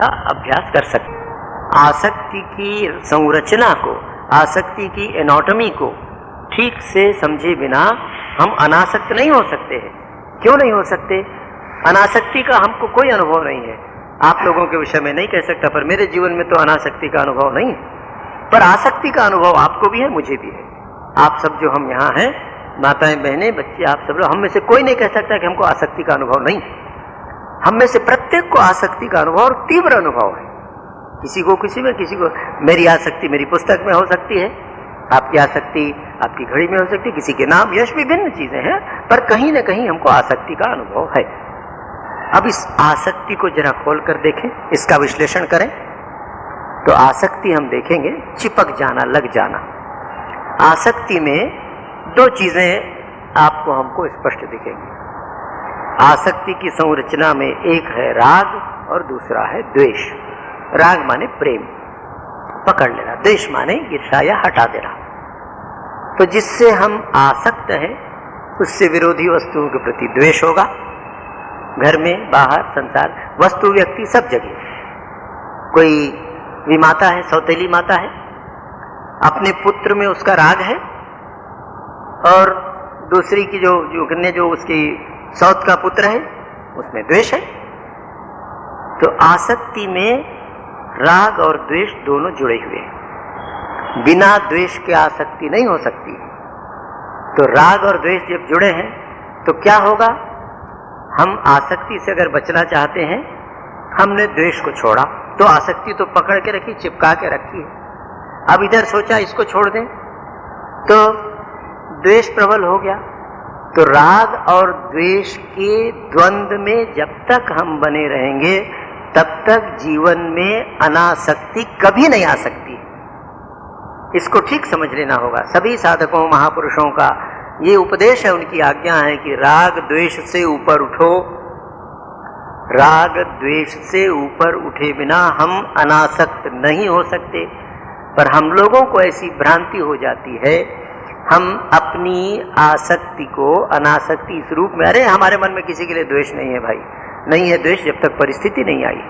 का अभ्यास कर सकते। आसक्ति की संरचना को, आसक्ति की एनाटॉमी को ठीक से समझे बिना हम अनासक्त नहीं हो सकते हैं। क्यों नहीं हो सकते? अनासक्ति का हमको कोई अनुभव नहीं है। आप लोगों के विषय में नहीं कह सकता, पर मेरे जीवन में तो अनासक्ति का अनुभव नहीं है। पर आसक्ति का अनुभव आपको भी है, मुझे भी है। आप सब जो हम यहाँ हैं, माताएं, बहनें, बच्चे, आप सब लोग, हम में से कोई नहीं कह सकता कि हमको आसक्ति का अनुभव नहीं। हम में से प्रत्येक को आसक्ति का अनुभव और तीव्र अनुभव है। किसी को किसी में, किसी को मेरी आसक्ति मेरी पुस्तक में हो सकती है, आपकी आसक्ति आपकी घड़ी में हो सकती है, किसी के नाम यश भी भिन्न चीजें हैं, पर कहीं ना कहीं हमको आसक्ति का अनुभव है। अब इस आसक्ति को जरा खोल कर देखें, इसका विश्लेषण करें तो आसक्ति हम देखेंगे चिपक जाना, लग जाना। आसक्ति में दो चीजें आपको हमको स्पष्ट दिखेंगी। आसक्ति की संरचना में एक है राग और दूसरा है द्वेष। राग माने प्रेम, पकड़ लेना, द्वेष माने ईर्ष्या या हटा देना। तो जिससे हम आसक्त हैं उससे विरोधी वस्तुओं के प्रति द्वेष होगा। घर में, बाहर, संसार, वस्तु, व्यक्ति, सब जगह। कोई भी माता है, सौतेली माता है, अपने पुत्र में उसका राग है और दूसरी की जो उसकी सौत का पुत्र है उसमें द्वेष है। तो आसक्ति में राग और द्वेष दोनों जुड़े हुए हैं। बिना द्वेष के आसक्ति नहीं हो सकती। तो राग और द्वेष जब जुड़े हैं तो क्या होगा? हम आसक्ति से अगर बचना चाहते हैं, हमने द्वेष को छोड़ा तो आसक्ति तो पकड़ के रखी, चिपका के रखी है। अब इधर सोचा इसको छोड़ दें तो द्वेष प्रबल हो गया। तो राग और द्वेष के द्वंद्व में जब तक हम बने रहेंगे तब तक जीवन में अनासक्ति कभी नहीं आ सकती। इसको ठीक समझ लेना होगा। सभी साधकों, महापुरुषों का ये उपदेश है, उनकी आज्ञा है कि राग द्वेष से ऊपर उठो। राग द्वेष से ऊपर उठे बिना हम अनासक्त नहीं हो सकते। पर हम लोगों को ऐसी भ्रांति हो जाती है, हम अपनी आसक्ति को अनासक्ति इस रूप में, अरे हमारे मन में किसी के लिए द्वेष नहीं है भाई, नहीं है द्वेष जब तक परिस्थिति नहीं आई।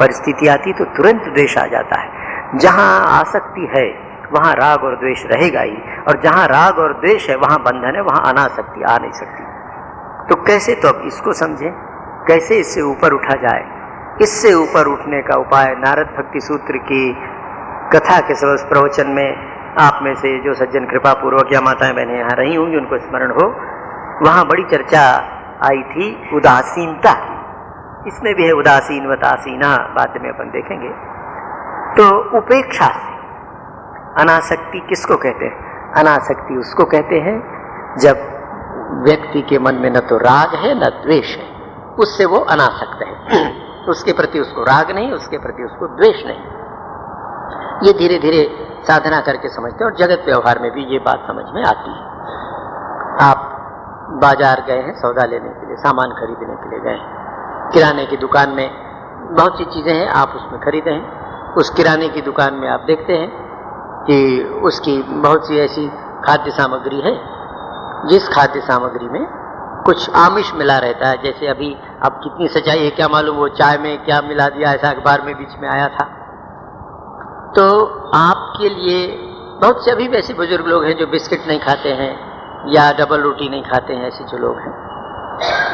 परिस्थिति आती तो तुरंत द्वेष आ जाता है। जहां आसक्ति है वहां राग और द्वेष रहेगा ही, और जहां राग और द्वेष है वहां बंधन है, वहां अनासक्ति आ नहीं सकती। तो कैसे? तो अब इसको समझें, कैसे इससे ऊपर उठा जाए। इससे ऊपर उठने का उपाय नारद भक्ति सूत्र की कथा के सबस प्रवचन में आप में से जो सज्जन कृपा पूर्वक या माताएं बहनें यहाँ रही होंगी उनको स्मरण हो, वहां बड़ी चर्चा आई थी उदासीनता की। इसमें भी है उदासीनवतासीना, बाद में अपन देखेंगे। तो उपेक्षा से अनासक्ति किसको कहते हैं? अनासक्ति उसको कहते हैं जब व्यक्ति के मन में न तो राग है न द्वेष है, उससे वो अनासक्त है। उसके प्रति उसको राग नहीं, उसके प्रति उसको द्वेष नहीं। ये धीरे धीरे साधना करके समझते हैं और जगत व्यवहार में भी ये बात समझ में आती है। आप बाजार गए हैं सौदा लेने के लिए, सामान खरीदने के लिए गए हैं, किराने की दुकान में बहुत सी चीजें हैं, आप उसमें खरीदे हैं। उस किराने की दुकान में आप देखते हैं कि उसकी बहुत सी ऐसी खाद्य सामग्री है जिस खाद्य सामग्री में कुछ आमिष मिला रहता है। जैसे अभी अब कितनी सच्चाई है क्या मालूम, वो चाय में क्या मिला दिया, ऐसा अखबार में बीच में आया था। तो आपके लिए बहुत से अभी वैसे बुजुर्ग लोग हैं जो बिस्किट नहीं खाते हैं या डबल रोटी नहीं खाते हैं, ऐसे जो लोग हैं,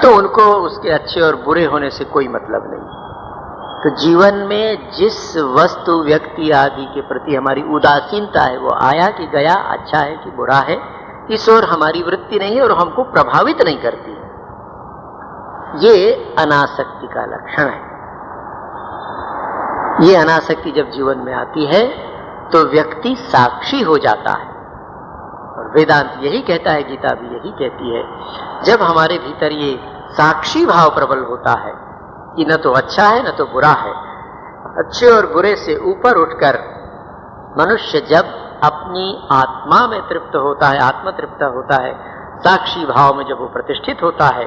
तो उनको उसके अच्छे और बुरे होने से कोई मतलब नहीं। तो जीवन में जिस वस्तु, व्यक्ति आदि के प्रति हमारी उदासीनता है, वो आया कि गया, अच्छा है कि बुरा है, इस ओर हमारी वृत्ति नहीं है और हमको प्रभावित नहीं करती है। ये अनासक्ति का लक्षण है। ये अनासक्ति जब जीवन में आती है तो व्यक्ति साक्षी हो जाता है। और वेदांत यही कहता है, गीता भी यही कहती है, जब हमारे भीतर ये साक्षी भाव प्रबल होता है कि न तो अच्छा है न तो बुरा है, अच्छे और बुरे से ऊपर उठकर मनुष्य जब अपनी आत्मा में तृप्त होता है, आत्म तृप्त होता है, साक्षी भाव में जब वो प्रतिष्ठित होता है,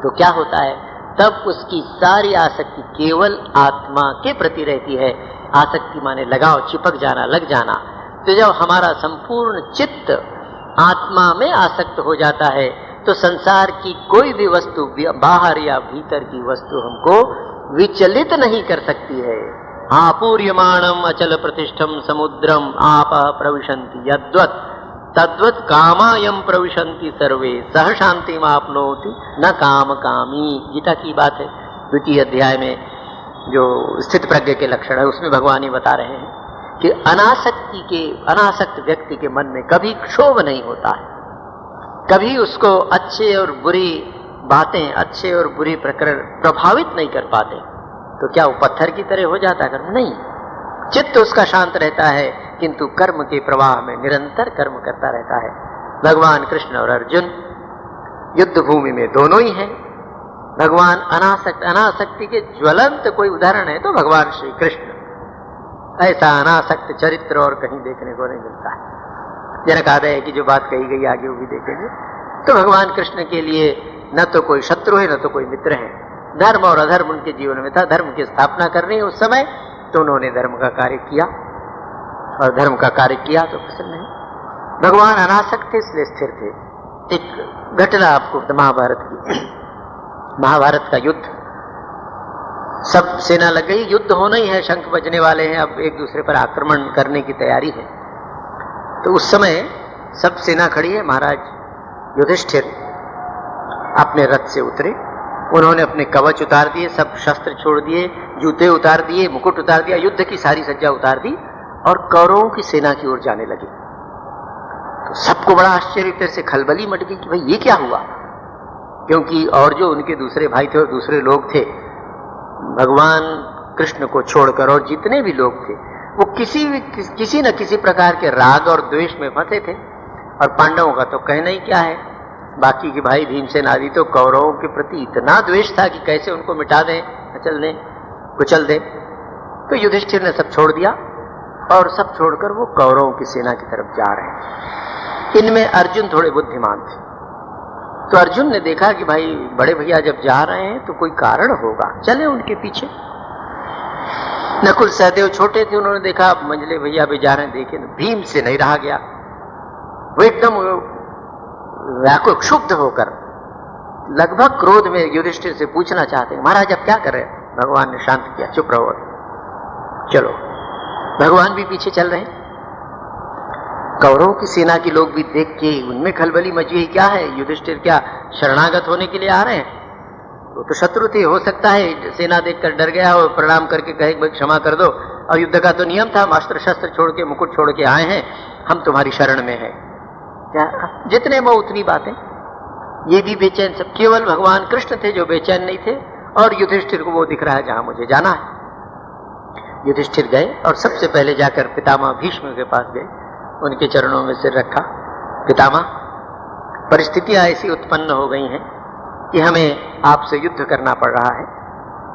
तो क्या होता है? तब उसकी सारी आसक्ति केवल आत्मा के प्रति रहती है। आसक्ति माने लगाव, चिपक जाना, लग जाना। तो जब हमारा संपूर्ण चित्त आत्मा में आसक्त हो जाता है तो संसार की कोई भी वस्तु, बाहर या भीतर की वस्तु, हमको विचलित नहीं कर सकती है। हाँ, पूर्यमाणम अचल प्रतिष्ठम समुद्रम आप प्रविशन्ति यद्वत् तद्वत् कामायम प्रविशन्ति सर्वे सह शांतिम आपनोति न काम कामी। गीता की बात है, 2 अध्याय में जो स्थित प्रज्ञ के लक्षण है उसमें भगवान ही बता रहे हैं कि अनासक्त व्यक्ति के मन में कभी क्षोभ नहीं होता है, कभी उसको अच्छे और बुरी बातें, अच्छे और बुरी प्रकरण प्रभावित नहीं कर पाते। तो क्या वो पत्थर की तरह हो जाता है? नहीं, चित्त उसका शांत रहता है, किंतु कर्म के प्रवाह में निरंतर कर्म करता रहता है। भगवान कृष्ण और अर्जुन युद्ध भूमि में दोनों ही हैं। भगवान अनासक्ति के ज्वलंत कोई उदाहरण है तो भगवान श्री कृष्ण। ऐसा अनासक्त चरित्र और कहीं देखने को नहीं मिलता है। जनकादय की जो बात कही गई आगे वो भी देखेंगे। तो भगवान कृष्ण के लिए न तो कोई शत्रु है न तो कोई मित्र है। धर्म और अधर्म उनके जीवन में था। धर्म की स्थापना करनी है उस समय तो उन्होंने धर्म का कार्य किया, और धर्म का कार्य किया तो प्रसन्न है। भगवान अनासक्त थे इसलिए स्थिर थे। एक घटना आपको महाभारत की, महाभारत का युद्ध, सब सेना लग गई, युद्ध होना ही है, शंख बजने वाले हैं, अब एक दूसरे पर आक्रमण करने की तैयारी है। तो उस समय सब सेना खड़ी है। महाराज युधिष्ठिर अपने रथ से उतरे, उन्होंने अपने कवच उतार दिए, सब शस्त्र छोड़ दिए, जूते उतार दिए, मुकुट उतार दिया, युद्ध की सारी सज्जा उतार दी और कौरवों की सेना की ओर जाने लगे। तो सबको बड़ा आश्चर्य, फिर से खलबली मच गई कि भाई ये क्या हुआ, क्योंकि और जो उनके दूसरे भाई थे और दूसरे लोग थे भगवान कृष्ण को छोड़कर, और जितने भी लोग थे वो किसी न किसी प्रकार के राग और द्वेष में फंसे थे। और पांडवों का तो कहना ही क्या है, बाकी के भाई भीमसेन आदि तो कौरवों के प्रति इतना द्वेष था कि कैसे उनको मिटा दें, कुचल दें। तो युधिष्ठिर ने सब छोड़ दिया और सब छोड़कर वो कौरवों की सेना की तरफ जा रहे हैं। इनमें अर्जुन थोड़े बुद्धिमान थे। तो अर्जुन ने देखा कि भाई बड़े भैया जब जा रहे हैं तो कोई कारण होगा, चले उनके पीछे। नकुल सहदेव छोटे थे, उन्होंने देखा मंझले भैया भी जा रहे हैं, देखे भीम से नहीं रहा गया। वो एकदम व्याकुल क्षुब्ध होकर लगभग क्रोध में युधिष्ठिर से पूछना चाहते हैं, महाराज अब क्या कर रहे हैं? भगवान ने शांत किया, चुप रहो, चलो। भगवान भी पीछे चल रहे हैं। कौरवों की सेना के लोग भी देख के उनमें खलबली मची है, क्या है युधिष्ठिर क्या शरणागत होने के लिए आ रहे हैं? वो तो शत्रु थे, हो सकता है सेना देखकर डर गया और प्रणाम करके कहे भाई क्षमा कर दो, और युद्ध का तो नियम था, अस्त्र शस्त्र छोड़ के मुकुट छोड़ के आए हैं, हम तुम्हारी शरण में हैं। क्या जितने वो उतनी बातें। ये भी बेचैन, सब केवल भगवान कृष्ण थे जो बेचैन नहीं थे, और युधिष्ठिर को वो दिख रहा है जहां मुझे जाना है। युधिष्ठिर गए और सबसे पहले जाकर पितामह भीष्म के पास गए, उनके चरणों में सिर रखा। पितामह, परिस्थितियां ऐसी उत्पन्न हो गई हैं कि हमें आपसे युद्ध करना पड़ रहा है,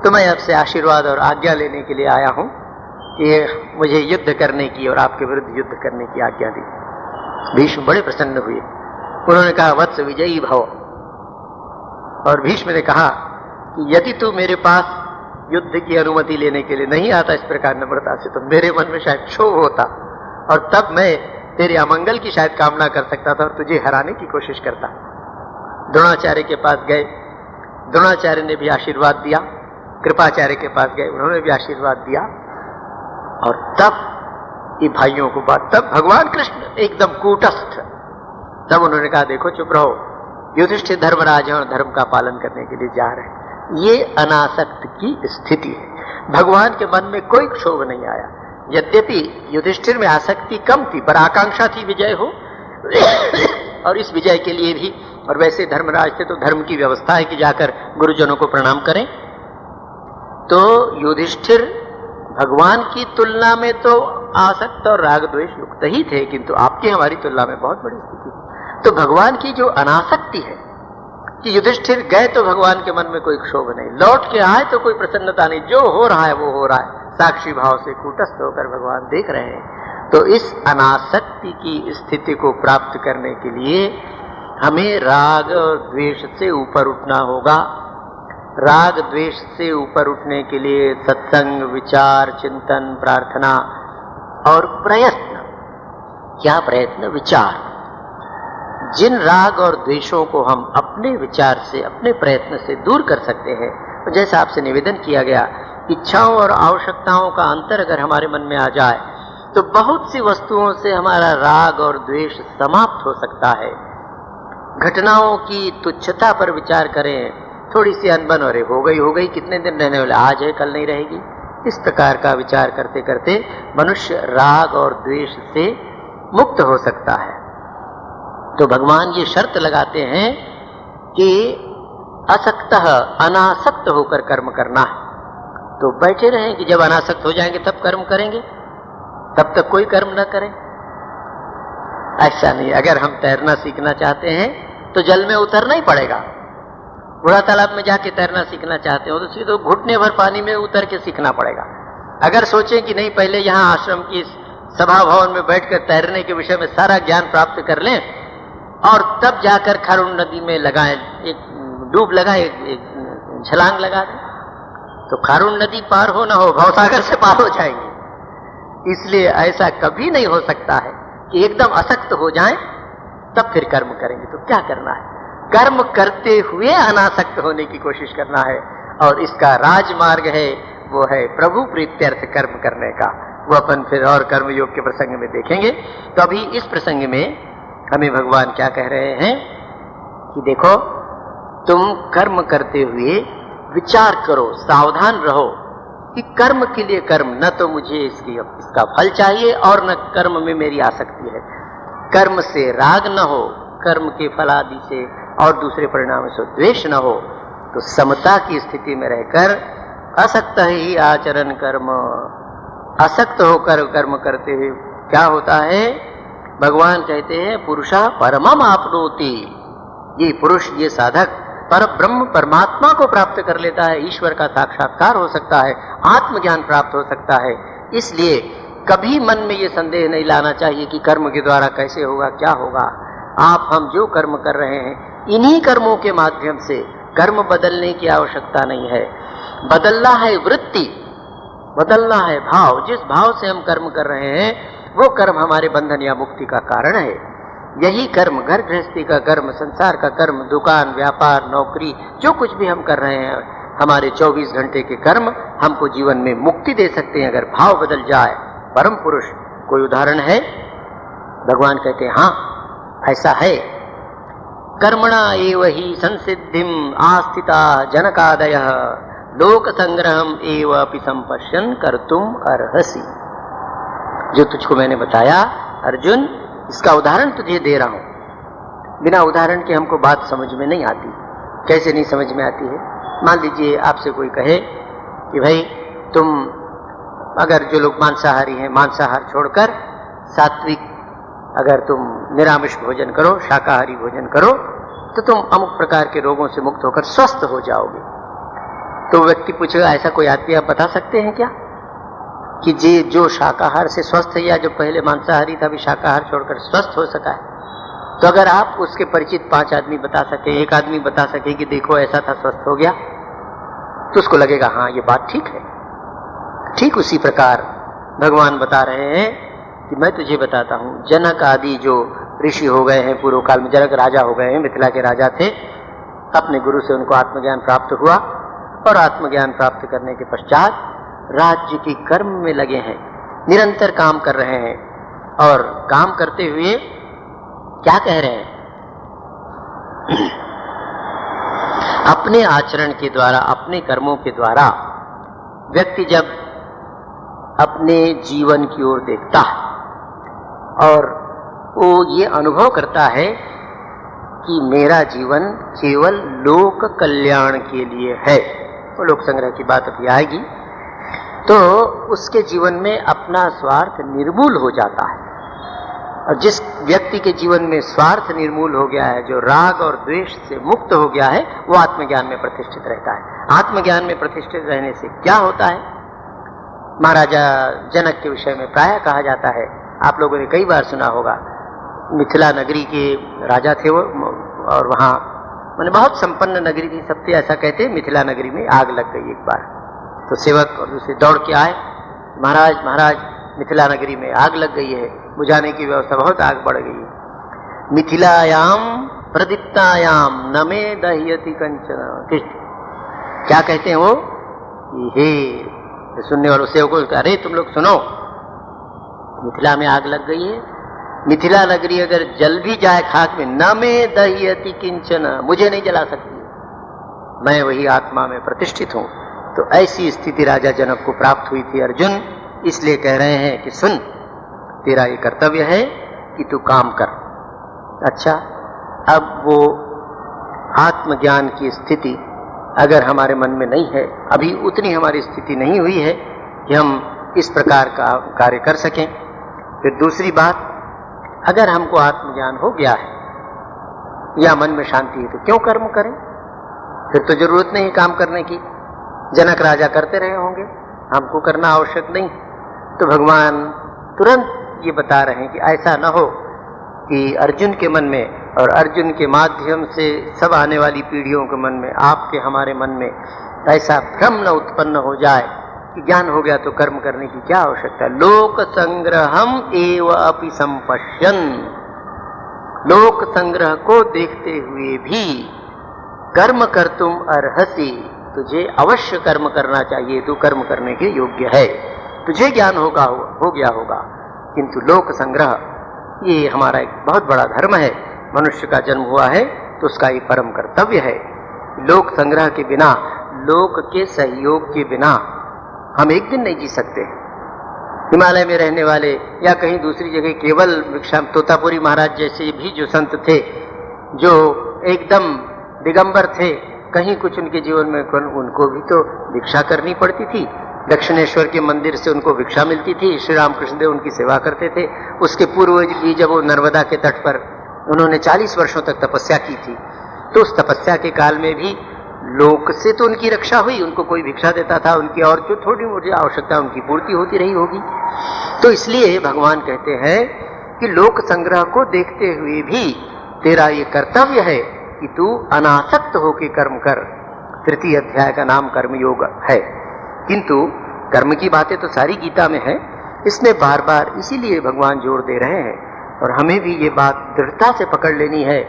तो मैं आपसे आशीर्वाद और आज्ञा लेने के लिए आया हूं कि मुझे युद्ध करने की और आपके विरुद्ध युद्ध करने की आज्ञा दी। भीष्म बड़े प्रसन्न हुए, उन्होंने कहा वत्स विजयी भव। और भीष्म ने कहा कि यदि तू मेरे पास युद्ध की अनुमति लेने के लिए नहीं आता इस प्रकार नम्रता से, तो मेरे मन में शायद क्षोभ होता और तब मैं तेरे अमंगल की शायद कामना कर सकता था और तुझे हराने की कोशिश करता। द्रोणाचार्य के पास गए, द्रोणाचार्य ने भी आशीर्वाद दिया। कृपाचार्य के पास गए, उन्होंने भी आशीर्वाद दिया। और तब ये भाइयों को बात, तब भगवान कृष्ण एकदम कूटस्थ, तब उन्होंने कहा देखो चुप रहो, युधिष्ठिर धर्मराज हैं और धर्म का पालन करने के लिए जा रहे हैं। ये अनासक्त की स्थिति है। भगवान के मन में कोई क्षोभ नहीं आया। यद्यपि युधिष्ठिर में आसक्ति कम थी, पर आकांक्षा थी विजय हो और इस विजय के लिए भी, और वैसे धर्मराज थे तो धर्म की व्यवस्था है कि जाकर गुरुजनों को प्रणाम करें। तो युधिष्ठिर भगवान की तुलना में तो आसक्त और राग द्वेष युक्त ही थे, किंतु आपकी हमारी तुलना में बहुत बड़ी स्थिति। तो भगवान की जो अनासक्ति है कि युधिष्ठिर गए तो भगवान के मन में कोई क्षोभ नहीं, लौट के आए तो कोई प्रसन्नता नहीं, जो हो रहा है वो हो रहा है, साक्षी भाव से कूटस्थ होकर भगवान देख रहे हैं। तो इस अनासक्ति की स्थिति को प्राप्त करने के लिए हमें राग और द्वेष से ऊपर उठना होगा। राग द्वेष से ऊपर उठने के लिए सत्संग, विचार, चिंतन, प्रार्थना और प्रयत्न। क्या प्रयत्न? विचार। जिन राग और द्वेषों को हम अपने विचार से, अपने प्रयत्न से दूर कर सकते हैं, जैसा आपसे निवेदन किया गया, इच्छाओं और आवश्यकताओं का अंतर अगर हमारे मन में आ जाए तो बहुत सी वस्तुओं से हमारा राग और द्वेष समाप्त हो सकता है। घटनाओं की तुच्छता पर विचार करें, थोड़ी सी अनबन हो गई, कितने दिन रहने वाले, आज है कल नहीं रहेगी। इस प्रकार का विचार करते करते मनुष्य राग और द्वेष से मुक्त हो सकता है। तो भगवान ये शर्त लगाते हैं कि असक्तः, अनासक्त होकर कर्म करना है। तो बैठे रहें कि जब अनासक्त हो जाएंगे तब कर्म करेंगे, तब तक कोई कर्म न करें, ऐसा नहीं। अगर हम तैरना सीखना चाहते हैं तो जल में उतरना ही पड़ेगा। बूढ़ा तालाब में जाके तैरना सीखना चाहते हो तो सीधे घुटने भर पानी में उतर के सीखना पड़ेगा। अगर सोचें कि नहीं पहले यहाँ आश्रम की सभा भवन में बैठकर तैरने के विषय में सारा ज्ञान प्राप्त कर लें और तब जाकर खारून नदी में लगाएं, एक डूब लगाए, एक छलांग लगा दें, तो खारून नदी पार हो ना हो, भवसागर से पार हो जाएंगे। इसलिए ऐसा कभी नहीं हो सकता है कि एकदम असक्त हो जाएं तब फिर कर्म करेंगे। तो क्या करना है? कर्म करते हुए अनासक्त होने की कोशिश करना है, और इसका राजमार्ग है वो है प्रभु प्रीत्यर्थ कर्म करने का। वो अपन फिर और कर्म योग के प्रसंग में देखेंगे। तो अभी इस प्रसंग में हमें भगवान क्या कह रहे हैं कि देखो, तुम कर्म करते हुए विचार करो, सावधान रहो कि कर्म के लिए कर्म, न तो मुझे इसका फल चाहिए और न कर्म में मेरी आसक्ति है। कर्म से राग न हो, कर्म के फलादि से और दूसरे परिणाम से द्वेष न हो। तो समता की स्थिति में रहकर असक्त ही आचरण कर्म, असक्त होकर कर्म करते हुए क्या होता है? भगवान कहते हैं पुरुषा परमम आपनोति। ये पुरुष, ये साधक पर ब्रह्म परमात्मा को प्राप्त कर लेता है, ईश्वर का साक्षात्कार हो सकता है, आत्मज्ञान प्राप्त हो सकता है। इसलिए कभी मन में ये संदेह नहीं लाना चाहिए कि कर्म के द्वारा कैसे होगा, क्या होगा। हम जो कर्म कर रहे हैं इन्हीं कर्मों के माध्यम से, कर्म बदलने की आवश्यकता नहीं है। बदलना है वृत्ति, बदलना है भाव। जिस भाव से हम कर्म कर रहे हैं वो कर्म हमारे बंधन या मुक्ति का कारण है। यही कर्म, घर गृहस्थी का कर्म, संसार का कर्म, दुकान, व्यापार, नौकरी, जो कुछ भी हम कर रहे हैं, हमारे 24 घंटे के कर्म हमको जीवन में मुक्ति दे सकते हैं अगर भाव बदल जाए। परम पुरुष, कोई उदाहरण है? भगवान कहते हैं हाँ, ऐसा है। कर्मणा एव ही संसिद्धिम आस्थिता जनकादयः लोक संग्रहम एव अपि संपश्यन् कर्तुम अर्हसि। जो तुझको मैंने बताया अर्जुन, इसका उदाहरण तुझे दे रहा हूं। बिना उदाहरण के हमको बात समझ में नहीं आती। कैसे नहीं समझ में आती है? मान लीजिए आपसे कोई कहे कि भाई तुम, अगर जो लोग मांसाहारी हैं, मांसाहार छोड़कर सात्विक, अगर तुम निरामिष भोजन करो, शाकाहारी भोजन करो, तो तुम अमुक प्रकार के रोगों से मुक्त होकर स्वस्थ हो जाओगे। तो व्यक्ति पूछेगा ऐसा कोई आदमी आप बता सकते हैं क्या कि जो शाकाहार से स्वस्थ है, या जो पहले मांसाहारी था अभी शाकाहार छोड़कर स्वस्थ हो सका है? तो अगर आप उसके परिचित 5 आदमी बता सके, एक आदमी बता सके कि देखो ऐसा था, स्वस्थ हो गया, तो उसको लगेगा हाँ ये बात ठीक है। ठीक उसी प्रकार भगवान बता रहे हैं कि मैं तुझे बताता हूँ, जनक आदि जो ऋषि हो गए हैं पूर्व काल में, जनक राजा हो गए हैं, मिथिला के राजा थे, अपने गुरु से उनको आत्मज्ञान प्राप्त हुआ, और आत्मज्ञान प्राप्त करने के पश्चात राज्य की कर्म में लगे हैं, निरंतर काम कर रहे हैं। और काम करते हुए क्या कह रहे हैं? अपने आचरण के द्वारा, अपने कर्मों के द्वारा व्यक्ति जब अपने जीवन की ओर देखता है और वो ये अनुभव करता है कि मेरा जीवन केवल लोक कल्याण के लिए है, तो लोक संग्रह की बात अभी आएगी, तो उसके जीवन में अपना स्वार्थ निर्मूल हो जाता है। और जिस व्यक्ति के जीवन में स्वार्थ निर्मूल हो गया है, जो राग और द्वेष से मुक्त हो गया है, वो आत्मज्ञान में प्रतिष्ठित रहता है। आत्मज्ञान में प्रतिष्ठित रहने से क्या होता है? महाराजा जनक के विषय में प्रायः कहा जाता है, आप लोगों ने कई बार सुना होगा, मिथिला नगरी के राजा थे वो, और वहाँ मैंने बहुत संपन्न नगरी थी, सबसे ऐसा कहते हैं। मिथिला नगरी में आग लग गई एक बार, तो सेवक और दूसरे दौड़ के आए, महाराज महाराज मिथिला नगरी में आग लग गई है, बुझाने की व्यवस्था, बहुत आग बढ़ गई है। मिथिलायाम प्रदीप्तायाम न मे दह्यति कंचन कृष्ण। क्या कहते हैं वो? हे सुनने वालों सेवकों, अरे तुम लोग सुनो, मिथिला में आग लग गई है, मिथिला नगरी अगर जल भी जाए खाक में, न में दह्यति किंचन, मुझे नहीं जला सकती, मैं वही आत्मा में प्रतिष्ठित हूं। तो ऐसी स्थिति राजा जनक को प्राप्त हुई थी। अर्जुन इसलिए कह रहे हैं कि सुन, तेरा ये कर्तव्य है कि तू काम कर। अच्छा, अब वो आत्मज्ञान की स्थिति अगर हमारे मन में नहीं है, अभी उतनी हमारी स्थिति नहीं हुई है कि हम इस प्रकार का कार्य कर सकें। फिर दूसरी बात, अगर हमको आत्मज्ञान हो गया है या मन में शांति है, तो क्यों कर्म करें? फिर तो जरूरत नहीं काम करने की। जनक राजा करते रहे होंगे, हमको करना आवश्यक नहीं। तो भगवान तुरंत ये बता रहे हैं कि ऐसा न हो कि अर्जुन के मन में और अर्जुन के माध्यम से सब आने वाली पीढ़ियों के मन में, आपके हमारे मन में ऐसा भ्रम न उत्पन्न हो जाए कि ज्ञान हो गया तो कर्म करने की क्या आवश्यकता। लोक संग्रहम एव अपि संपश्यन्, लोक संग्रह को देखते हुए भी कर्म कर्तुम अर्हसि, तुझे अवश्य कर्म करना चाहिए, तू कर्म करने के योग्य है, तुझे ज्ञान हो गया होगा। किंतु लोक संग्रह ये हमारा एक बहुत बड़ा धर्म है, मनुष्य का जन्म हुआ है तो उसका ये परम कर्तव्य है। लोक संग्रह के बिना, लोक के सहयोग के बिना हम एक दिन नहीं जी सकते। हिमालय में रहने वाले या कहीं दूसरी जगह केवल भिक्षा, तोतापुरी महाराज जैसे भी जो संत थे, जो एकदम दिगंबर थे, कहीं कुछ उनके जीवन में, उनको भी तो भिक्षा करनी पड़ती थी। दक्षिणेश्वर के मंदिर से उनको भिक्षा मिलती थी, श्री रामकृष्ण देव उनकी सेवा करते थे। उसके पूर्वज भी जब वो नर्मदा के तट पर उन्होंने 40 वर्षों तक तपस्या की थी, तो उस तपस्या के काल में भी लोक से तो उनकी रक्षा हुई, उनको कोई भिक्षा देता था, उनकी और जो थोड़ी मोटी आवश्यकता उनकी पूर्ति होती रही होगी। तो इसलिए भगवान कहते हैं कि लोक संग्रह को देखते हुए भी तेरा ये कर्तव्य है कि तू अनासक्त होकर कर्म कर। तृतीय अध्याय का नाम कर्मयोग है, किंतु कर्म की बातें तो सारी गीता में है, इसमें बार बार इसीलिए भगवान जोर दे रहे हैं। और हमें भी ये बात दृढ़ता से पकड़ लेनी है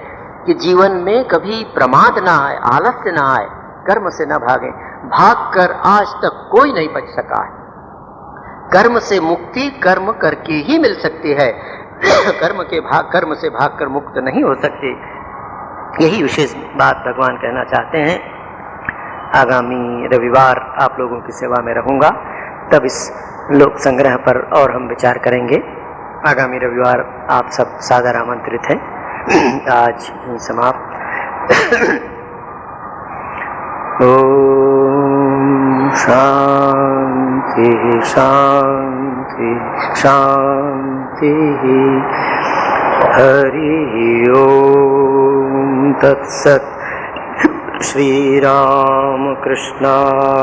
कि जीवन में कभी प्रमाद ना आए, आलस्य ना आए, कर्म से ना भागें। भागकर आज तक कोई नहीं बच सका है। कर्म से मुक्ति कर्म करके ही मिल सकती है, कर्म से भागकर मुक्त नहीं हो सकते। यही विशेष बात भगवान कहना चाहते हैं। आगामी रविवार आप लोगों की सेवा में रहूंगा, तब इस लोक संग्रह पर और हम विचार करेंगे। आगामी रविवार आप सब सादर आमंत्रित हैं। आज समाप्त। ओम शांति शांति शांति। हरि ओम तत्सत्। श्री राम कृष्णार्पणमस्तु।